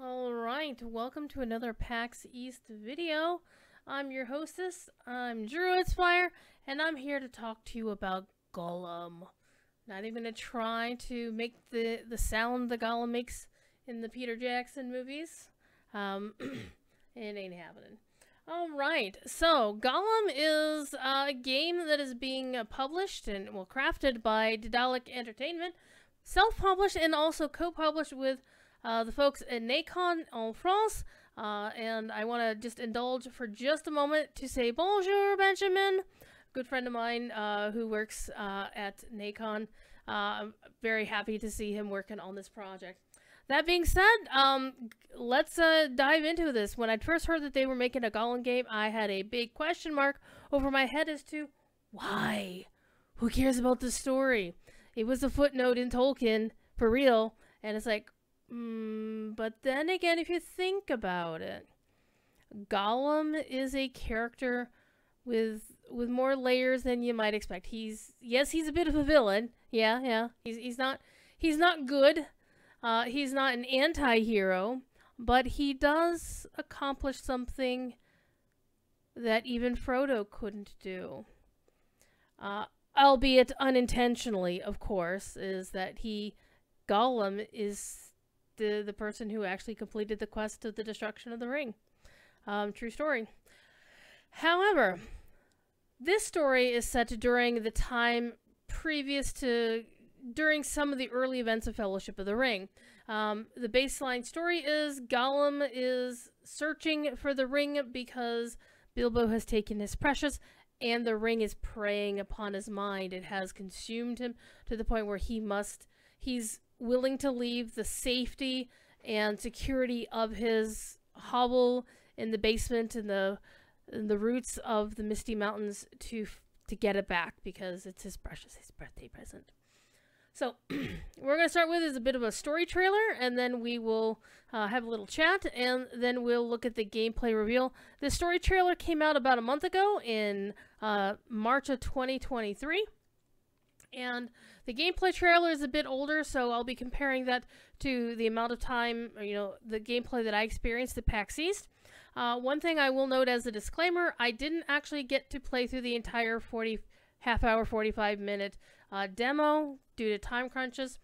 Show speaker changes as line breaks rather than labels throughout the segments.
Alright, welcome to another PAX East video. I'm your hostess, I'm Druidsfire, and I'm here to talk to you about Gollum. Not even gonna try to make the sound the Gollum makes in the Peter Jackson movies. It ain't happening. Alright, so Gollum is a game that is being published and, well, crafted by Daedalic Entertainment, self-published and also co-published with the folks at Nacon en France, and I want to just indulge for just a moment to say bonjour, Benjamin, good friend of mine who works at Nacon. I'm very happy to see him working on this project. That being said, let's dive into this. When I first heard that they were making a Gollum game, I had a big question mark over my head as to why? Who cares about the story? It was a footnote in Tolkien, for real, and it's like, but then again, if you think about it, Gollum is a character with more layers than you might expect. He's a bit of a villain. Yeah. He's not good. He's not an anti-hero, but he does accomplish something that even Frodo couldn't do. Albeit unintentionally, of course, is that Gollum is the person who actually completed the quest of the destruction of the ring. True story. However, this story is set during the time during some of the early events of Fellowship of the Ring. The baseline story is Gollum is searching for the ring because Bilbo has taken his precious, and the ring is preying upon his mind. It has consumed him to the point where he's willing to leave the safety and security of his hovel in the basement in the roots of the Misty Mountains to get it back because it's his birthday present. So we're going to start with is a bit of a story trailer, and then we will have a little chat, and then we'll look at the gameplay reveal. The story trailer came out about a month ago in March of 2023. And the gameplay trailer is a bit older, so I'll be comparing that to the amount of time, the gameplay that I experienced at PAX East. One thing I will note as a disclaimer, I didn't actually get to play through the entire half-hour, 45-minute demo due to time crunches.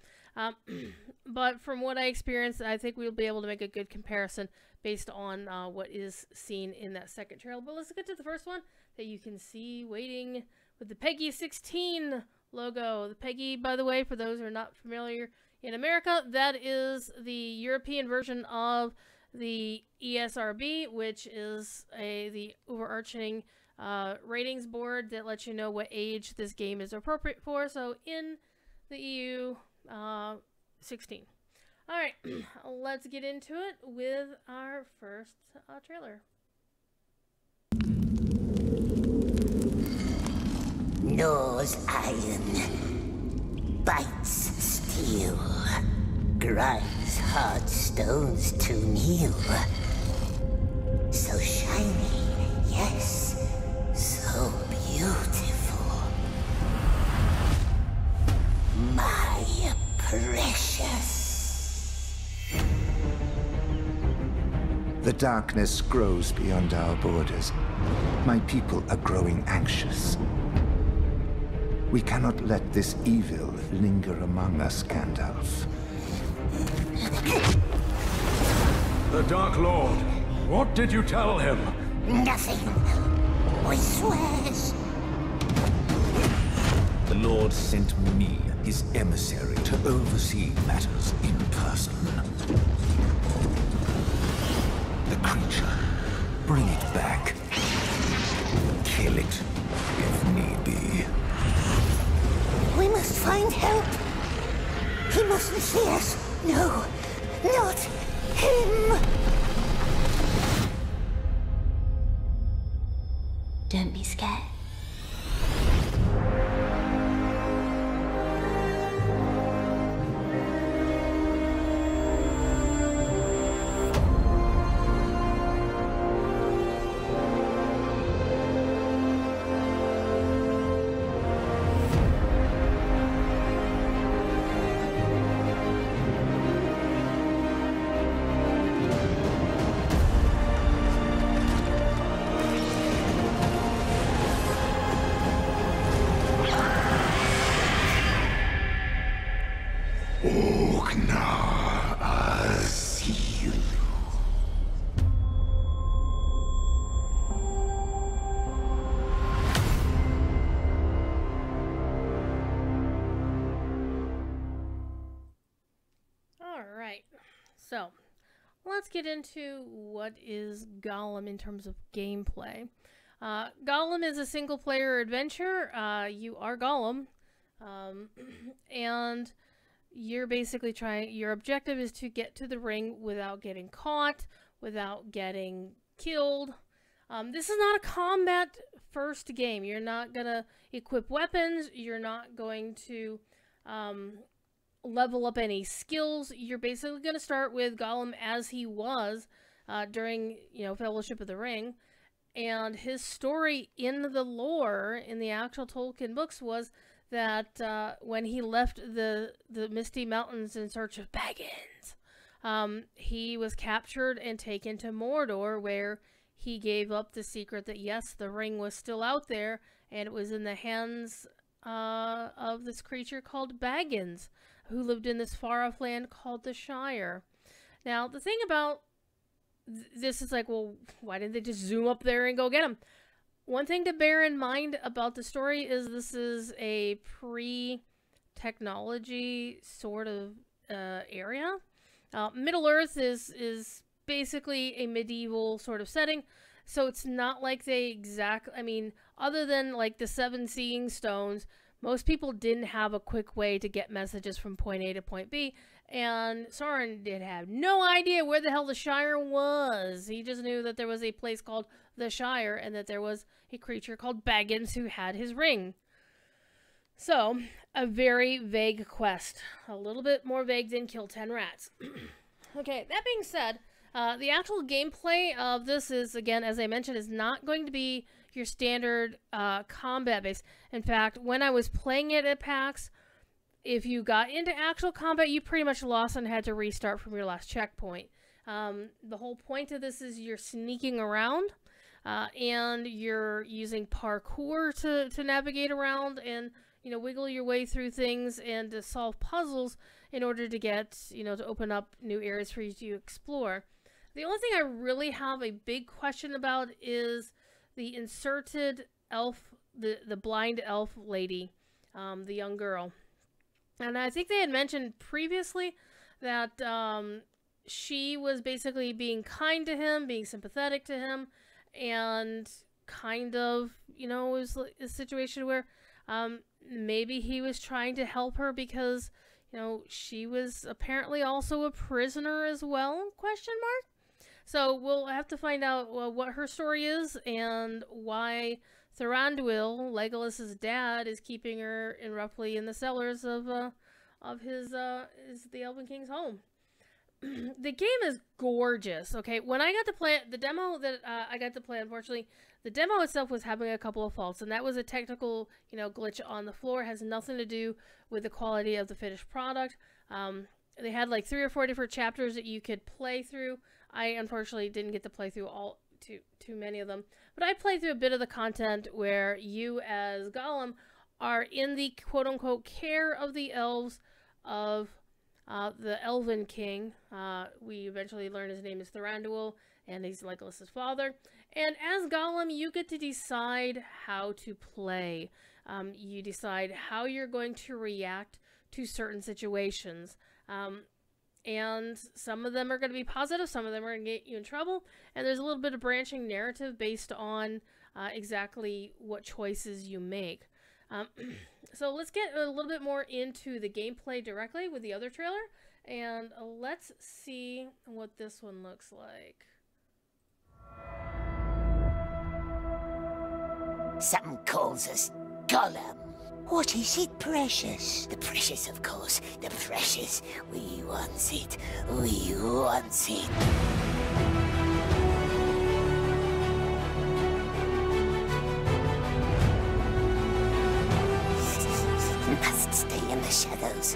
But from what I experienced, I think we'll be able to make a good comparison based on what is seen in that second trailer. But let's get to the first one that you can see waiting with the Peggy 16 logo. The Peggy, by the way, for those who are not familiar in America, that is the European version of the ESRB, which is the overarching ratings board that lets you know what age this game is appropriate for. So in the EU, 16. All right, let's get into it with our first trailer.
Gnaws iron, bites steel, grinds hard stones to kneel. So shiny, yes, so beautiful. My precious.
The darkness grows beyond our borders. My people are growing anxious. We cannot let this evil linger among us, Gandalf.
The Dark Lord, what did you tell him?
Nothing. I swears.
The Lord sent me, his emissary, to oversee matters in person. The creature, bring it back. Kill it, if need be.
We must find help. He mustn't see us. No, not him. Don't be scared.
let's get into what is Gollum in terms of gameplay. Gollum is a single-player adventure. You are Gollum, and you're basically your objective is to get to the ring without getting caught, without getting killed. This is not a combat-first game. You're not going to equip weapons. You're not going to level up any skills. You're basically going to start with Gollum as he was during, Fellowship of the Ring. And his story in the lore, in the actual Tolkien books, was that when he left the Misty Mountains in search of Baggins, he was captured and taken to Mordor, where he gave up the secret that, yes, the ring was still out there, and it was in the hands of this creature called Baggins, who lived in this far-off land called the Shire. Now, the thing about this is like, well, why didn't they just zoom up there and go get him? One thing to bear in mind about the story is this is a pre-technology sort of area. Middle-earth is basically a medieval sort of setting, so it's not like other than like the 7 seeing stones, most people didn't have a quick way to get messages from point A to point B, and Sauron did have no idea where the hell the Shire was. He just knew that there was a place called the Shire and that there was a creature called Baggins who had his ring. So, a very vague quest. A little bit more vague than kill 10 rats. Okay, that being said, the actual gameplay of this is, again, as I mentioned, is not going to be your standard combat base. In fact, when I was playing it at PAX, if you got into actual combat, you pretty much lost and had to restart from your last checkpoint. The whole point of this is you're sneaking around, and you're using parkour to navigate around and, wiggle your way through things and to solve puzzles in order to get, to open up new areas for you to explore. The only thing I really have a big question about is the inserted elf, the blind elf lady, the young girl. And I think they had mentioned previously that she was basically being kind to him, being sympathetic to him, and kind of, it was a situation where maybe he was trying to help her because, she was apparently also a prisoner as well, question mark? So we'll have to find out what her story is and why Thranduil, Legolas's dad, is keeping her roughly in the cellars of the Elven King's home. The game is gorgeous. Okay, when I got to play it, the demo that I got to play, unfortunately, the demo itself was having a couple of faults, and that was a technical, glitch on the floor. It has nothing to do with the quality of the finished product. They had like 3 or 4 different chapters that you could play through. I unfortunately didn't get to play through too many of them, but I played through a bit of the content where you as Gollum are in the quote-unquote care of the elves of the Elven King. We eventually learn his name is Thranduil, and he's Legolas's father. And as Gollum, you get to decide how to play. You decide how you're going to react to certain situations. And some of them are going to be positive, some of them are going to get you in trouble, and there's a little bit of branching narrative based on exactly what choices you make. So let's get a little bit more into the gameplay directly with the other trailer, and let's see what this one looks like.
Something calls us Gollum. What is it, precious? The precious, of course. The precious. We want it. We want it. Must stay in the shadows.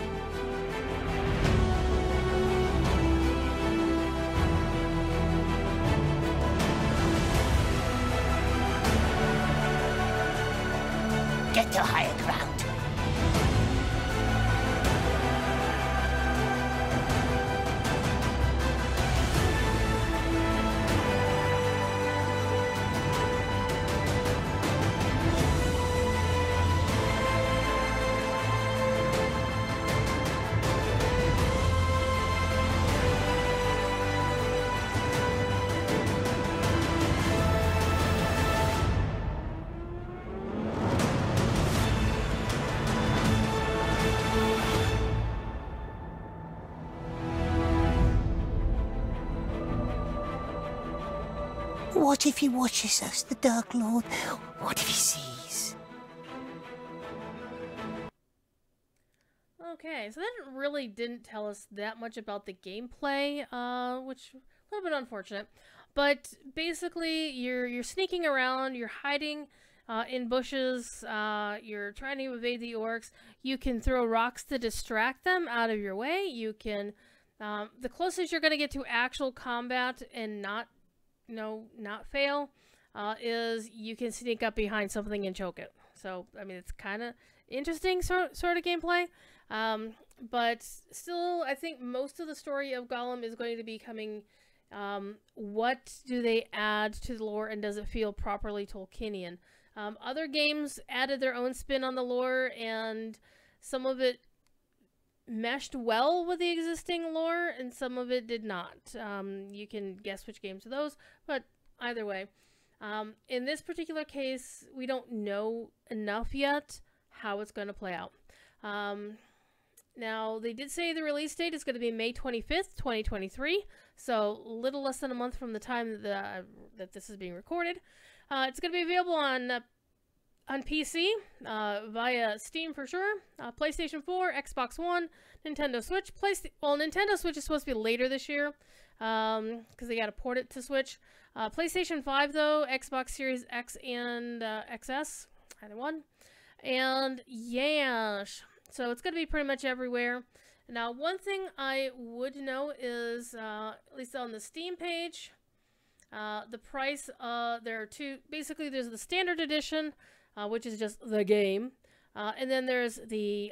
Get to higher ground. What if he watches us, the Dark Lord? What if he sees?
Okay, so that really didn't tell us that much about the gameplay, which a little bit unfortunate. But basically, you're sneaking around, you're hiding in bushes, you're trying to evade the orcs. You can throw rocks to distract them out of your way. You can, the closest you're going to get to actual combat and not fail, is you can sneak up behind something and choke it. So, I mean, it's kind of interesting sort of gameplay. But still, I think most of the story of Gollum is going to be coming, what do they add to the lore, and does it feel properly Tolkienian? Other games added their own spin on the lore, and some of it meshed well with the existing lore, and some of it did not. You can guess which games are those, but either way. In this particular case, we don't know enough yet how it's going to play out. Now, they did say the release date is going to be May 25th, 2023, so a little less than a month from the time that this is being recorded. It's going to be available on PC, via Steam for sure, PlayStation 4, Xbox One, Nintendo Switch. Nintendo Switch is supposed to be later this year, because they got to port it to Switch. PlayStation 5, though, Xbox Series X and XS, either one. And yeah, so it's going to be pretty much everywhere. Now, one thing I would know is, at least on the Steam page, the price, there are two, basically there's the standard edition, which is just the game, and then there's the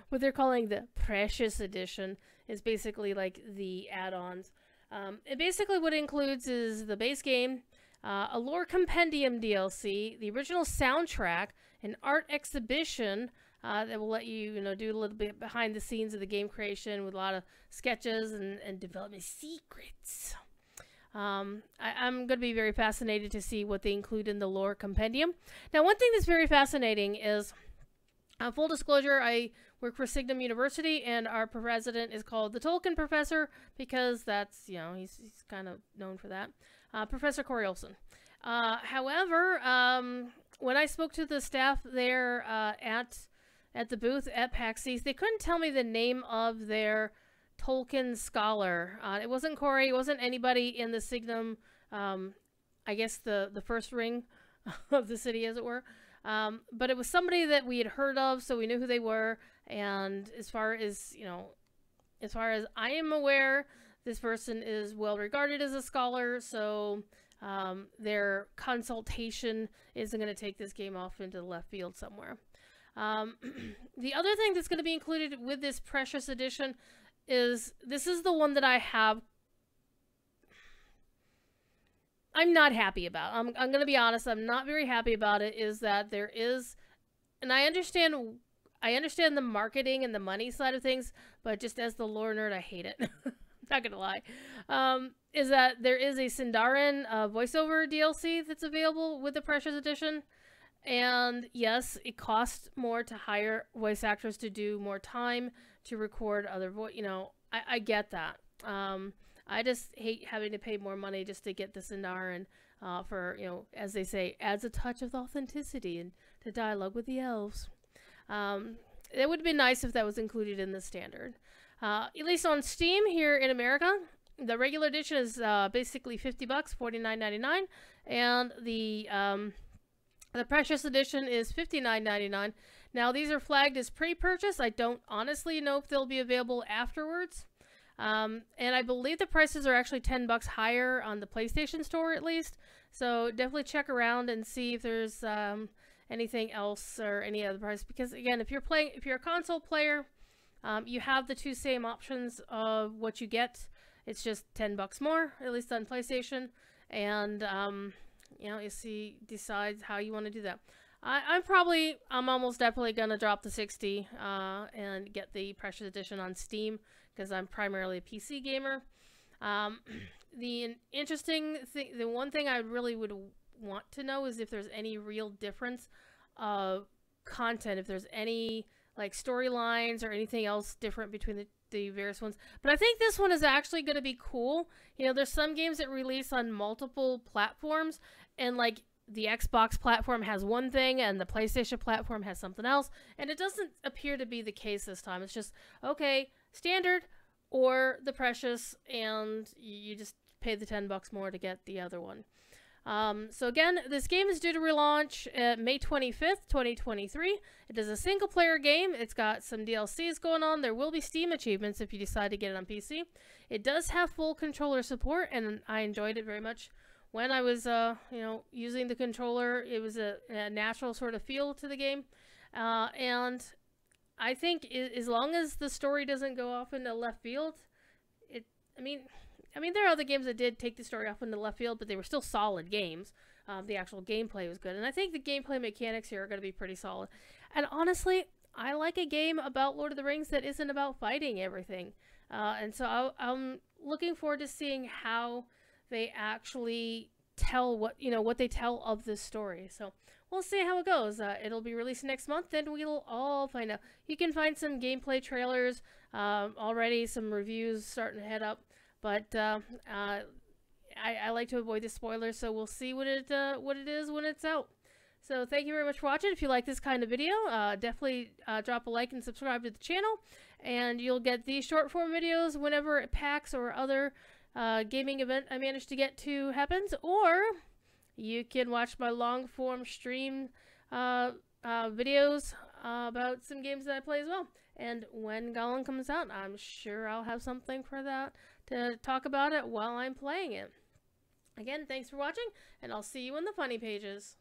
what they're calling the Precious Edition, is basically like the add-ons. And basically what it includes is the base game, a lore compendium DLC, the original soundtrack, an art exhibition that will let you, do a little bit behind the scenes of the game creation with a lot of sketches and development secrets. I'm going to be very fascinated to see what they include in the lore compendium. Now, one thing that's very fascinating is, full disclosure, I work for Signum University, and our president is called the Tolkien Professor, because that's, he's kind of known for that. Professor Corey Olson. However, when I spoke to the staff there at the booth at PAX East, they couldn't tell me the name of their Tolkien scholar. It wasn't Corey, it wasn't anybody in the Signum, I guess the first ring of the city, as it were. But it was somebody that we had heard of, so we knew who they were. And as far as I am aware, this person is well regarded as a scholar, so their consultation isn't going to take this game off into the left field somewhere. The other thing that's going to be included with this Precious Edition is, this is the one that I'm not happy about. I'm going to be honest, I'm not very happy about it, is that there is, and I understand the marketing and the money side of things, but just as the lore nerd, I hate it. Not gonna lie. Is that there is a Sindarin voiceover DLC that's available with the Precious Edition. And yes, it costs more to hire voice actors to do more time to record other voice. I get that. I just hate having to pay more money just to get the Sindarin for, as they say, adds a touch of authenticity and to dialogue with the elves. It would have been nice if that was included in the standard. At least on Steam here in America, the regular edition is basically $50, $49.99, and the Precious Edition is $59.99. Now, these are flagged as pre-purchase. I don't honestly know if they'll be available afterwards. And I believe the prices are actually $10 higher on the PlayStation Store, at least. So definitely check around and see if there's anything else or any other price. Because again, if you're a console player, you have the two same options of what you get. It's just $10 more, at least on PlayStation. And you decide how you want to do that. I'm almost definitely gonna drop the 60 and get the Precious Edition on Steam, because I'm primarily a PC gamer. The interesting thing, the one thing I really would want to know is if there's any real difference of content, if there's any like storylines or anything else different between the various ones. But I think this one is actually going to be cool. You know, there's some games that release on multiple platforms, and like the Xbox platform has one thing and the PlayStation platform has something else, and it doesn't appear to be the case this time. It's just, okay, standard or the Precious, and you just pay the $10 more to get the other one. So again, this game is due to relaunch May 25th, 2023. It is a single-player game. It's got some DLCs going on. There will be Steam achievements if you decide to get it on PC. It does have full controller support, and I enjoyed it very much. When I was, using the controller, it was a natural sort of feel to the game. And I think as long as the story doesn't go off into left field, I mean, there are other games that did take the story off into left field, but they were still solid games. The actual gameplay was good. And I think the gameplay mechanics here are going to be pretty solid. And honestly, I like a game about Lord of the Rings that isn't about fighting everything. And so I'm looking forward to seeing how they actually tell what they tell of this story. So we'll see how it goes. It'll be released next month, and we'll all find out. You can find some gameplay trailers already, some reviews starting to head up. But I like to avoid the spoilers, so we'll see what it is when it's out. So thank you very much for watching. If you like this kind of video, definitely drop a like and subscribe to the channel, and you'll get these short form videos whenever PAX or other gaming event I manage to get to happens, or you can watch my long form stream videos about some games that I play as well. And when Gollum comes out, I'm sure I'll have something for that to talk about it while I'm playing it. Again, thanks for watching, and I'll see you in the funny pages.